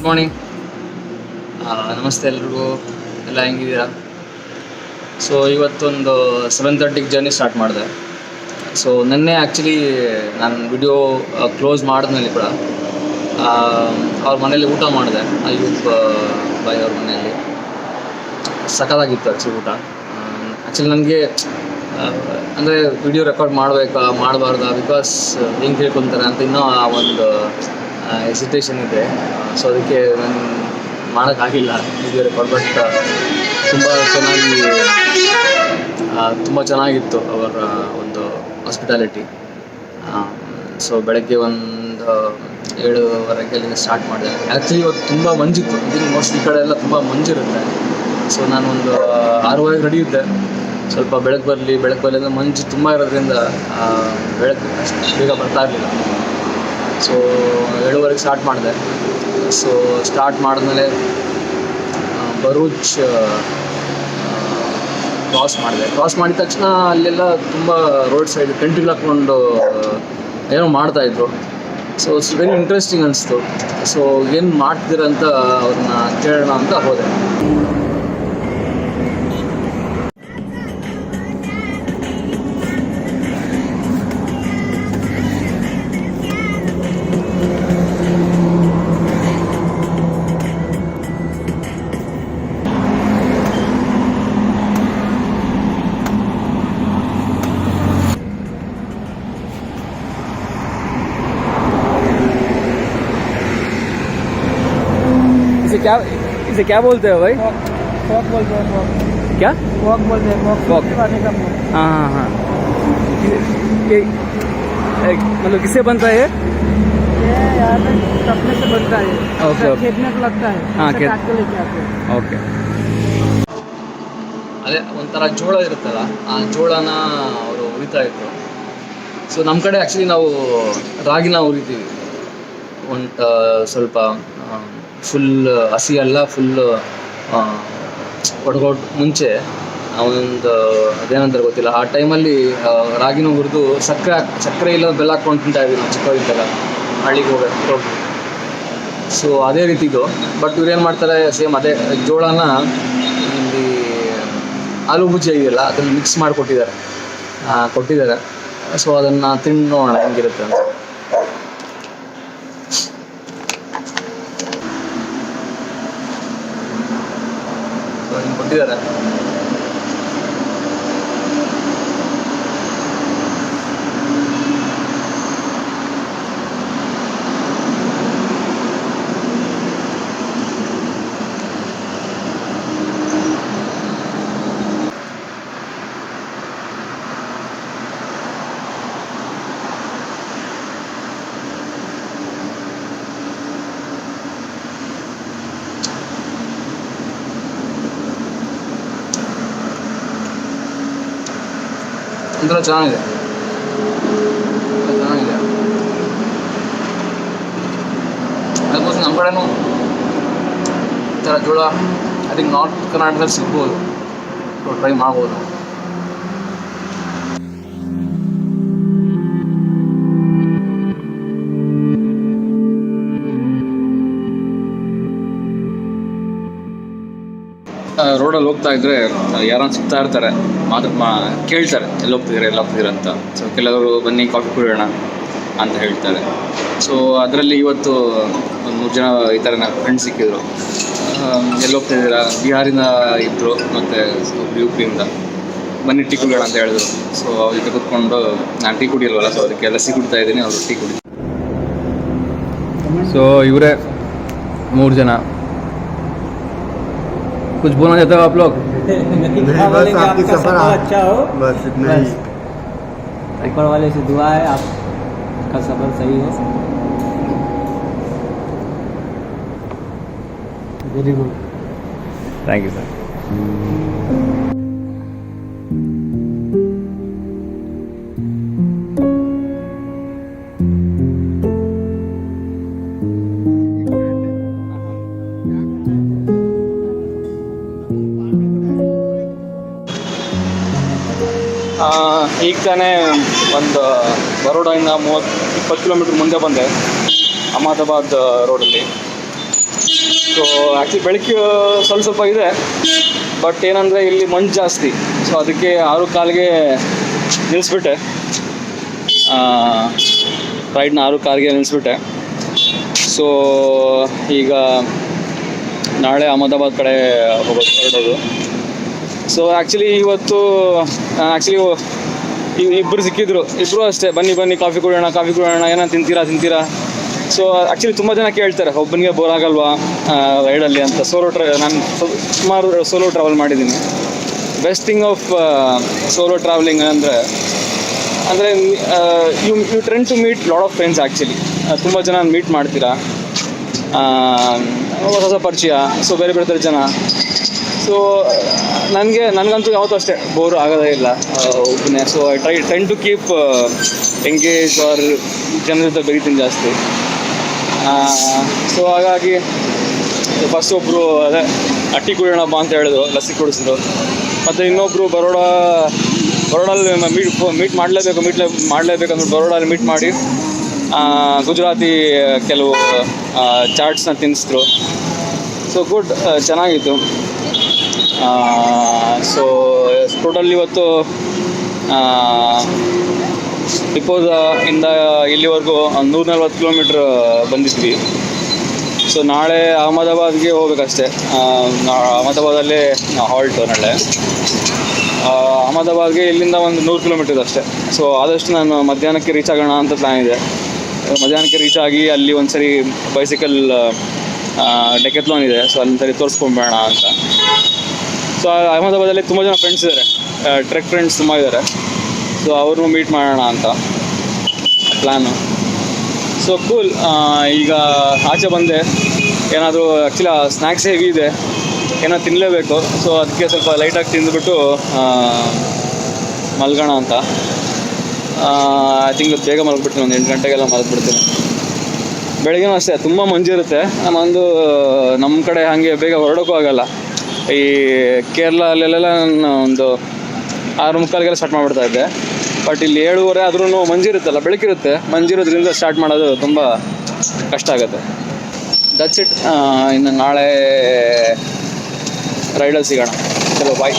Morning. ನಮಸ್ತೆ ಎಲ್ರಿಗೂ. ಎಲ್ಲ ಹೆಂಗಿದ್ದೀರಾ? ಸೊ ಇವತ್ತೊಂದು 7:30ಗೆ ಜರ್ನಿ ಸ್ಟಾರ್ಟ್ ಮಾಡಿದೆ. ಸೊ ನಿನ್ನೆ ಆ್ಯಕ್ಚುಲಿ ನಾನು ವಿಡಿಯೋ ಕ್ಲೋಸ್ ಮಾಡಿದ್ಮೇಲೆ ಕೂಡ ಅವ್ರ ಮನೇಲಿ ಊಟ ಮಾಡಿದೆ, ಅಯ್ಯೂಬ್ ಬಾಯ್ ಅವ್ರ ಮನೆಯಲ್ಲಿ. ಸಖತ್ತಾಗಿತ್ತು ಆ್ಯಕ್ಚುಲಿ ಊಟ. ಆ್ಯಕ್ಚುಲಿ ನನಗೆ ಅಂದರೆ ವಿಡಿಯೋ ರೆಕಾರ್ಡ್ ಮಾಡಬಾರ್ದಾ, ಬಿಕಾಸ್ ಹೆಂಗೆ ಹೇಳ್ಕೊತಾರೆ ಅಂತ ಇನ್ನೂ ಆ ಒಂದು ಹೆಸಿಟೇಷನ್ ಇದೆ. ಸೊ ಅದಕ್ಕೆ ನಾನು ಮಾಡೋಕ್ಕಾಗಿಲ್ಲ ವಿಡಿಯೋ ರೆಕಾರ್ಡ್. ಬಟ್ ತುಂಬ ಚೆನ್ನಾಗಿತ್ತು ಅವರ ಒಂದು ಹಾಸ್ಪಿಟಾಲಿಟಿ. ಸೊ ಬೆಳಗ್ಗೆ ಒಂದು 7:30 ಅಲ್ಲಿಂದ ಸ್ಟಾರ್ಟ್ ಮಾಡಿದೆ. ಆ್ಯಕ್ಚುಲಿ ಇವತ್ತು ತುಂಬ ಮಂಜಿತ್ತು. ಇದನ್ನು ಮೋಸ್ಟ್ಲಿ ಈ ಕಡೆ ಎಲ್ಲ ತುಂಬ ಮಂಜಿರುತ್ತೆ. ಸೊ ನಾನು ಒಂದು 6:30 ರೆಡಿ ಇದ್ದೆ. ಸ್ವಲ್ಪ ಬೆಳಕು ಬರಲಿ ಅಂದರೆ ಮಂಜು ತುಂಬ ಇರೋದ್ರಿಂದ ಬೆಳಕು ಅಷ್ಟು ಬೇಗ ಬರ್ತಾ ಇರಲಿಲ್ಲ. ಸೊ 7:30ಗೆ ಸ್ಟಾರ್ಟ್ ಮಾಡಿದೆ. ಸೊ ಸ್ಟಾರ್ಟ್ ಮಾಡಿದ್ಮೇಲೆ ಭರೂಚ್ ಕ್ರಾಸ್ ಮಾಡಿದ ತಕ್ಷಣ ಅಲ್ಲೆಲ್ಲ ತುಂಬ ರೋಡ್ ಸೈಡ್ ಟೆಂಟ್ಗಳು ಹಾಕ್ಕೊಂಡು ಏನೋ ಮಾಡ್ತಾಯಿದ್ರು. ಸೊ ಇಟ್ಸ್ ವೆರಿ ಇಂಟ್ರೆಸ್ಟಿಂಗ್ ಅನಿಸ್ತು. ಸೊ ಏನು ಮಾಡ್ತಿದ್ದೀರಂತ ಅವ್ರನ್ನ ಕೇಳೋಣ ಅಂತ ಹೋದೆ. इसे क्या बोलते हैं भाई? वॉक बोलते हैं। वॉक क्या वॉक बोलते हैं। वॉक पानी का वॉक। हाँ ये मतलब किससे बनता है? ये यहाँ पे कपड़े से बनता है। ओके खेत में लगता है। हाँ इसे काट के लेके आते हैं। ಓಕೆ. ಅದೇ ಒಂಥರ ಜೋಳ ಇರುತ್ತಲ್ಲ, ಆ ಜೋಳನ ಅವರು ಉರಿತಾ ಇದ್ರು. ಸೊ ನಮ್ಮ ಕಡೆ ಆ್ಯಕ್ಚುಲಿ ನಾವು ರಾಗಿನ ಉರಿತೀವಿ. ಸ್ವಲ್ಪ ಫುಲ್ ಹಸಿ ಅಲ್ಲ, ಫುಲ್ ಒಡ್ಗೊಟ್ಟು ಮುಂಚೆ ಒಂದು ಅದೇನಂತಾರೆ ಗೊತ್ತಿಲ್ಲ, ಆ ಟೈಮಲ್ಲಿ ರಾಗಿನ ಹುರಿದು ಸಕ್ಕರೆ ಇಲ್ಲ ಬೆಲ್ಲ ಹಾಕ್ಕೊಂಡು ತಿಂತಾ ಇದ್ವಿ ನಾವು ಚಿಕ್ಕವರಿದ್ದಾಗ ಹಳ್ಳಿಗೆ ಹೋಗಿ. ಸೊ ಅದೇ ರೀತಿದು. ಬಟ್ ಇವ್ರು ಏನು ಮಾಡ್ತಾರೆ, ಸೇಮ್ ಅದೇ ಜೋಳನ ಇಲ್ಲಿ ಆಲೂ ಭುಜಿ ಇದೆಯಲ್ಲ ಅದನ್ನು ಮಿಕ್ಸ್ ಮಾಡಿ ಕೊಟ್ಟಿದ್ದಾರೆ. ಸೊ ಅದನ್ನು ತಿನ್ನೋಣ ಹೆಂಗಿರುತ್ತೆ ಅಂತ. ಕೊಟ್ಟಿದ್ದಾರೆ. ಒಂಥರ ಚೆನ್ನಾಗಿದೆ. ಅದಕ್ಕೋಸ್ಕರ ನಮ್ಮ ಕಡೆನೂ ಈ ಥರ ಜೋಳ ಐ ಥಿಂಕ್ ನಾರ್ತ್ ಕರ್ನಾಟಕದಲ್ಲಿ ಸಿಗ್ಬೋದು. ಟ್ರೈ ಮಾಡ್ಬೋದು. ರೋಡಲ್ಲಿ ಹೋಗ್ತಾ ಇದ್ದರೆ ಯಾರನ್ನ ಸಿಗ್ತಾ ಇರ್ತಾರೆ, ಕೇಳ್ತಾರೆ ಎಲ್ಲಿ ಹೋಗ್ತಿದ್ದೀರಾ ಅಂತ. ಸೊ ಕೆಲವರು ಬನ್ನಿ ಕಾಫಿ ಕುಡಿಯೋಣ ಅಂತ ಹೇಳ್ತಾರೆ. ಸೊ ಅದರಲ್ಲಿ ಇವತ್ತು ಒಂದು 3 ಜನ ಈ ಥರ ನನ್ನ ಫ್ರೆಂಡ್ಸ್ ಸಿಕ್ಕಿದ್ರು. ಎಲ್ಲಿ ಹೋಗ್ತಿದ್ದೀರಾ? ಬಿಹಾರಿಂದ ಇದ್ದರು ಮತ್ತು UP-ಯಿಂದ. ಬನ್ನಿ ಟೀ ಕುಡಿಯೋಣ ಅಂತ ಹೇಳಿದ್ರು. ಸೊ ಅವ್ರ ಜೊತೆ ಕೂತ್ಕೊಂಡು ನಾನು ಟೀ ಕುಡಿಯಲ್ವಲ್ಲ, ಸೊ ಅದಕ್ಕೆ ಲಸ್ಸಿ ಕುಡಿತಾ ಇದ್ದೀನಿ, ಅವರು ಟೀ ಕುಡಿ. ಸೊ ಇವರೇ 3 ಜನ. कुछ बोलना चाहते हो आप लोग? बस आपका सफर अच्छा हो, बस इतना ही। ऊपर वाले से दुआ है आपका सफर सही हो। Very good, thank you sir. ಈಗ ತಾನೇ ಒಂದು ಬರೋಡಾಯಿಂದ 20 ಕಿಲೋಮೀಟ್ರ್ ಮುಂದೆ ಬಂದೆ, ಅಹಮದಾಬಾದ್ ರೋಡಲ್ಲಿ. ಸೊ ಆ್ಯಕ್ಚುಲಿ ಬೆಳಗ್ಗೆ ಸ್ವಲ್ಪ ಇದೆ, ಬಟ್ ಏನಂದರೆ ಇಲ್ಲಿ ಮಂಜು ಜಾಸ್ತಿ. ಸೊ ಅದಕ್ಕೆ 6:15ಗೆ ನಿಲ್ಲಿಸ್ಬಿಟ್ಟೆ, ರೈಡ್ನ 6:15ಗೆ ನಿಲ್ಲಿಸ್ಬಿಟ್ಟೆ. ಸೊ ಈಗ ನಾಳೆ ಅಹಮದಾಬಾದ್ ಕಡೆ ಹೊರಡೋದು. ಸೊ ಆ್ಯಕ್ಚುಲಿ ಇವತ್ತು ಇಬ್ಬರು ಸಿಕ್ಕಿದ್ರು, ಇಬ್ಬರು ಅಷ್ಟೇ, ಬನ್ನಿ ಕಾಫಿ ಕುಡಿಯೋಣ, ಏನೋ ತಿಂತೀರಾ. ಸೊ ಆ್ಯಕ್ಚುಲಿ ತುಂಬ ಜನ ಕೇಳ್ತಾರೆ, ಒಬ್ಬನಿಗೆ ಬೋರ್ ಆಗಲ್ವಾ ರೈಡಲ್ಲಿ ಅಂತ. ನಾನು ಸುಮಾರು ಸೋಲೋ ಟ್ರಾವೆಲ್ ಮಾಡಿದ್ದೀನಿ. Best thing of solo travelling ಅಂದರೆ you trend to meet lot of friends. Actually ತುಂಬ ಜನ ಮೀಟ್ ಮಾಡ್ತೀರಾ, ಹೊಸ ಪರಿಚಯ, ಸೊ ಬೇರೆ ಥರ ಜನ. ಸೊ ನನಗಂತೂ ಯಾವತ್ತೂ ಅಷ್ಟೇ ಬೋರ್ ಆಗೋದೇ ಇಲ್ಲ ಒಬ್ಬನೇ. So I trend to keep engage ಆರ್ ಜನರ ಜೊತೆ ಬೆರೀತೀನಿ ಜಾಸ್ತಿ. ಸೊ ಹಾಗಾಗಿ ಫಸ್ಟ್ ಒಬ್ಬರು ಅದೇ ಅಟ್ಟಿ ಕುಡಿಯೋಣಪ್ಪ ಅಂತ ಹೇಳಿದ್ರು, ಲಸ್ಸಿ ಕುಡಿಸಿದ್ರು. ಮತ್ತು ಇನ್ನೊಬ್ಬರು ಬರೋಡಲ್ಲಿ ಮೀಟ್ ಮಾಡಲೇಬೇಕು ಅಂದ್ಬಿಟ್ಟು ಬರೋಡಲ್ಲಿ ಮೀಟ್ ಮಾಡಿ ಗುಜರಾತಿ ಕೆಲವು ಚಾಟ್ಸ್ನ ತಿನ್ನಿಸಿದ್ರು. ಸೊ ಗುಡ್, ಚೆನ್ನಾಗಿತ್ತು. ಸೊ ಟೋಟಲ್ ಇವತ್ತು ಇಂದ ಇಲ್ಲಿವರೆಗೂ 140 ಕಿಲೋಮೀಟ್ರ್ ಬಂದಿದ್ವಿ. ಸೊ ನಾಳೆ ಅಹಮದಾಬಾದ್ಗೆ ಹೋಗ್ಬೇಕಷ್ಟೆ. ಅಹಮದಾಬಾದಲ್ಲೇ ಹಾಲ್ಟು ನಾಳೆ. ಅಹಮದಾಬಾದ್ಗೆ ಇಲ್ಲಿಂದ ಒಂದು 100 ಕಿಲೋಮೀಟರ್ ಅಷ್ಟೇ. ಸೊ ಆದಷ್ಟು ನಾನು ಮಧ್ಯಾಹ್ನಕ್ಕೆ ರೀಚ್ ಆಗೋಣ ಅಂತ ಪ್ಲ್ಯಾನ್ ಇದೆ. ಮಧ್ಯಾಹ್ನಕ್ಕೆ ರೀಚ್ ಆಗಿ ಅಲ್ಲಿ ಒಂದು ಸರಿ ಬೈಸಿಕಲ್ ಡೆಕೆತ್ಲಾನ್ ಇದೆ, ಸೊ ಅಲ್ಲಿ ಸರಿ ತೋರಿಸ್ಕೊಂಬೇಡ ಅಂತ. ಸೊ ಅಹಮದಾಬಾದಲ್ಲಿ ತುಂಬ ಜನ ಫ್ರೆಂಡ್ಸ್ ಇದ್ದಾರೆ, ಟ್ರೆಕ್ ಫ್ರೆಂಡ್ಸ್ ತುಂಬ ಇದ್ದಾರೆ. ಸೊ ಅವ್ರನ್ನೂ ಮೀಟ್ ಮಾಡೋಣ ಅಂತ ಪ್ಲ್ಯಾನು. So cool. ಈಗ ಆಚೆ ಬಂದೆ, ಏನಾದರೂ ಆ್ಯಕ್ಚುಲಿ ಸ್ನ್ಯಾಕ್ಸ್ ಹೆವಿ ಇದೆ, ಏನೋ ತಿನ್ನಲೇಬೇಕು. ಸೊ ಅದಕ್ಕೆ ಸ್ವಲ್ಪ ಲೈಟಾಗಿ ತಿಂದುಬಿಟ್ಟು ಮಲ್ಗೋಣ ಅಂತ. ಐ ಥಿಂಕ್ ಬೇಗ ಮಲಗಿಬಿಡ್ತೀನಿ, ಒಂದು 8 ಗಂಟೆಗೆಲ್ಲ ಮಲಗಿಬಿಡ್ತೀನಿ. ಬೆಳಗ್ಗೆನೂ ಅಷ್ಟೇ ತುಂಬ ಮಂಜಿರುತ್ತೆ. ನಮ್ಮ ಕಡೆ ಹಾಗೆ ಬೇಗ ಹೊರಡೋಕ್ಕೂ ಆಗೋಲ್ಲ. ಈ ಕೇರಳ ಅಲ್ಲೆಲ್ಲ ನಾನು ಒಂದು 6:45ಗೆಲ್ಲ ಸ್ಟಾರ್ಟ್ ಮಾಡಿಬಿಡ್ತಾಯಿದ್ದೆ. ಬಟ್ ಇಲ್ಲಿ 7:30 ಆದ್ರೂ ಮಂಜಿರುತ್ತಲ್ಲ, ಬೆಳಕಿರುತ್ತೆ. ಮಂಜಿರೋದ್ರಿಂದ ಸ್ಟಾರ್ಟ್ ಮಾಡೋದು ತುಂಬ ಕಷ್ಟ ಆಗುತ್ತೆ. That's it. ಇನ್ನು ನಾಳೆ ರೈಡಲ್ಲಿ ಸಿಗೋಣ. ಚಲೋ ಬಾಯ್.